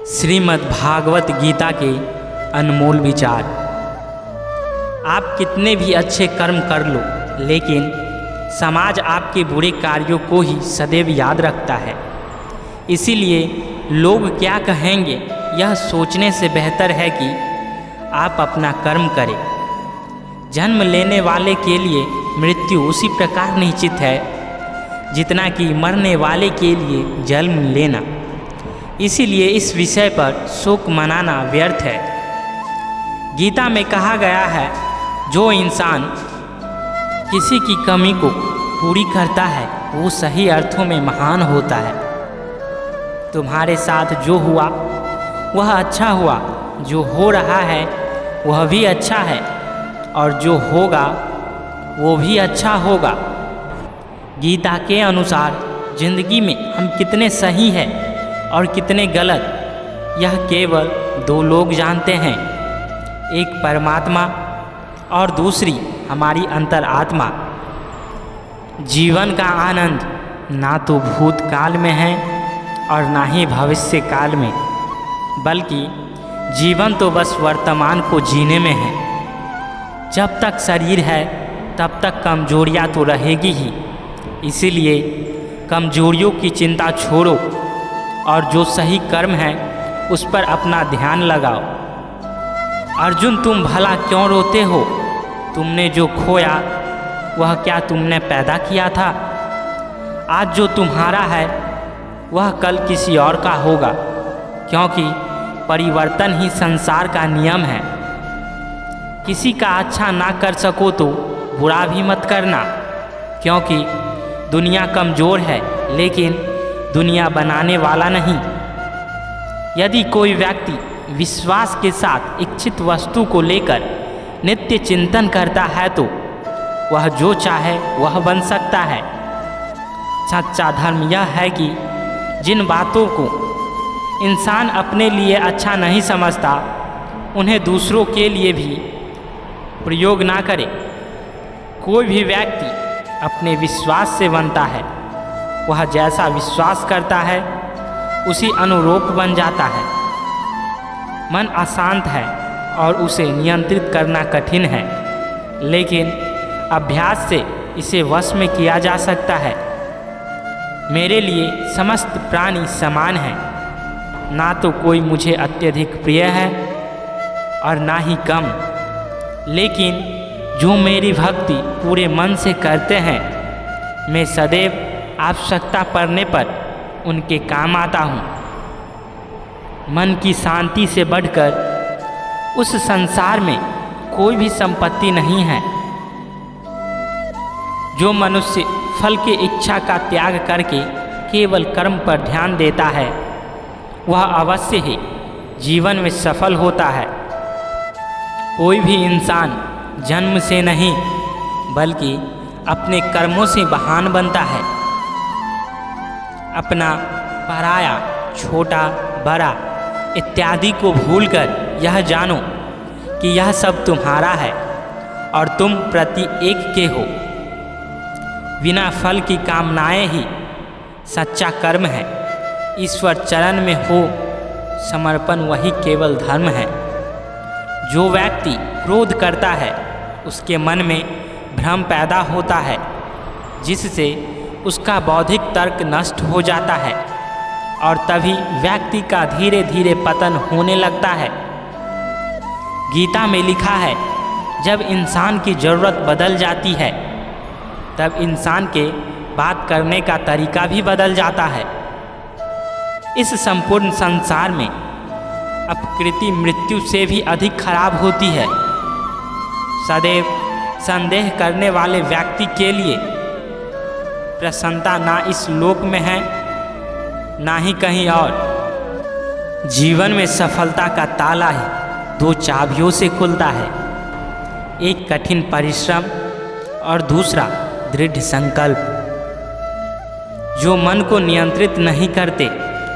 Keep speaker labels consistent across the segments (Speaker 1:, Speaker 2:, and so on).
Speaker 1: श्रीमद् भागवत गीता के अनमोल विचार। आप कितने भी अच्छे कर्म कर लो, लेकिन समाज आपके बुरे कार्यों को ही सदैव याद रखता है। इसीलिए लोग क्या कहेंगे यह सोचने से बेहतर है कि आप अपना कर्म करें। जन्म लेने वाले के लिए मृत्यु उसी प्रकार निश्चित है जितना कि मरने वाले के लिए जन्म लेना। इसीलिए इस विषय पर शोक मनाना व्यर्थ है। गीता में कहा गया है, जो इंसान किसी की कमी को पूरी करता है वो सही अर्थों में महान होता है। तुम्हारे साथ जो हुआ वह अच्छा हुआ, जो हो रहा है वह भी अच्छा है, और जो होगा वो भी अच्छा होगा। गीता के अनुसार जिंदगी में हम कितने सही हैं और कितने गलत, यह केवल दो लोग जानते हैं, एक परमात्मा और दूसरी हमारी अंतरात्मा। जीवन का आनंद ना तो भूतकाल में है और ना ही भविष्य काल में, बल्कि जीवन तो बस वर्तमान को जीने में है। जब तक शरीर है तब तक कमजोरियाँ तो रहेगी ही। इसीलिए कमजोरियों की चिंता छोड़ो और जो सही कर्म है उस पर अपना ध्यान लगाओ। अर्जुन, तुम भला क्यों रोते हो? तुमने जो खोया वह क्या तुमने पैदा किया था? आज जो तुम्हारा है वह कल किसी और का होगा, क्योंकि परिवर्तन ही संसार का नियम है। किसी का अच्छा ना कर सको तो बुरा भी मत करना, क्योंकि दुनिया कमज़ोर है लेकिन दुनिया बनाने वाला नहीं। यदि कोई व्यक्ति विश्वास के साथ इच्छित वस्तु को लेकर नित्य चिंतन करता है तो वह जो चाहे वह बन सकता है। सच्चा धर्म यह है कि जिन बातों को इंसान अपने लिए अच्छा नहीं समझता उन्हें दूसरों के लिए भी प्रयोग ना करे। कोई भी व्यक्ति अपने विश्वास से बनता है, वह जैसा विश्वास करता है उसी अनुरूप बन जाता है। मन अशांत है और उसे नियंत्रित करना कठिन है, लेकिन अभ्यास से इसे वश में किया जा सकता है। मेरे लिए समस्त प्राणी समान हैं, ना तो कोई मुझे अत्यधिक प्रिय है और ना ही कम, लेकिन जो मेरी भक्ति पूरे मन से करते हैं मैं सदैव आवश्यकता पड़ने पर उनके काम आता हूँ। मन की शांति से बढ़कर उस संसार में कोई भी संपत्ति नहीं है। जो मनुष्य फल की इच्छा का त्याग करके केवल कर्म पर ध्यान देता है वह अवश्य ही जीवन में सफल होता है। कोई भी इंसान जन्म से नहीं बल्कि अपने कर्मों से महान बनता है। अपना पराया, छोटा बड़ा इत्यादि को भूलकर यह जानो कि यह सब तुम्हारा है और तुम प्रति एक के हो। बिना फल की कामनाएं ही सच्चा कर्म है। ईश्वर चरण में हो समर्पण वही केवल धर्म है। जो व्यक्ति क्रोध करता है उसके मन में भ्रम पैदा होता है, जिससे उसका बौद्धिक तर्क नष्ट हो जाता है और तभी व्यक्ति का धीरे धीरे पतन होने लगता है। गीता में लिखा है, जब इंसान की ज़रूरत बदल जाती है तब इंसान के बात करने का तरीका भी बदल जाता है। इस संपूर्ण संसार में अपकृति मृत्यु से भी अधिक खराब होती है। सदैव संदेह करने वाले व्यक्ति के लिए प्रसन्नता ना इस लोक में है ना ही कहीं और। जीवन में सफलता का ताला ही दो चाबियों से खुलता है, एक कठिन परिश्रम और दूसरा दृढ़ संकल्प। जो मन को नियंत्रित नहीं करते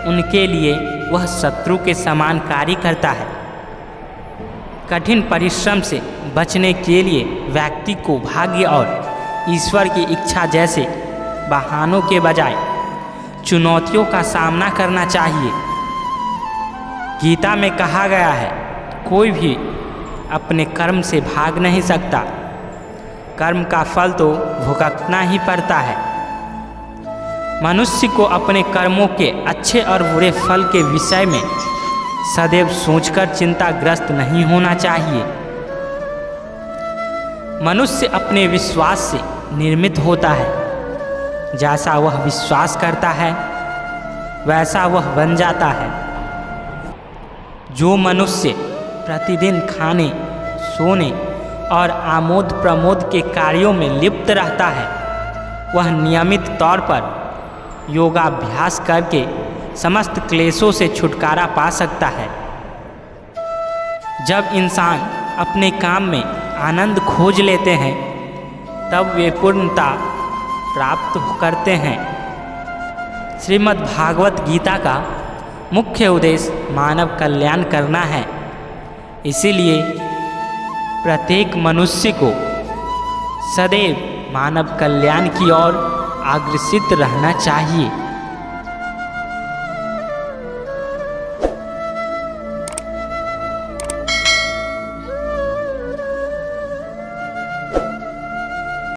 Speaker 1: उनके लिए वह शत्रु के समान कार्य करता है। कठिन परिश्रम से बचने के लिए व्यक्ति को भाग्य और ईश्वर की इच्छा जैसे बहानों के बजाय चुनौतियों का सामना करना चाहिए। गीता में कहा गया है, कोई भी अपने कर्म से भाग नहीं सकता, कर्म का फल तो भुगतना ही पड़ता है। मनुष्य को अपने कर्मों के अच्छे और बुरे फल के विषय में सदैव सोचकर चिंताग्रस्त नहीं होना चाहिए। मनुष्य अपने विश्वास से निर्मित होता है, जैसा वह विश्वास करता है वैसा वह बन जाता है। जो मनुष्य प्रतिदिन खाने, सोने और आमोद प्रमोद के कार्यों में लिप्त रहता है, वह नियमित तौर पर योगाभ्यास करके समस्त क्लेशों से छुटकारा पा सकता है। जब इंसान अपने काम में आनंद खोज लेते हैं, तब वे पूर्णता प्राप्त करते हैं। श्रीमद् भागवत गीता का मुख्य उद्देश्य मानव कल्याण करना है, इसीलिए प्रत्येक मनुष्य को सदैव मानव कल्याण की ओर अग्रसित रहना चाहिए।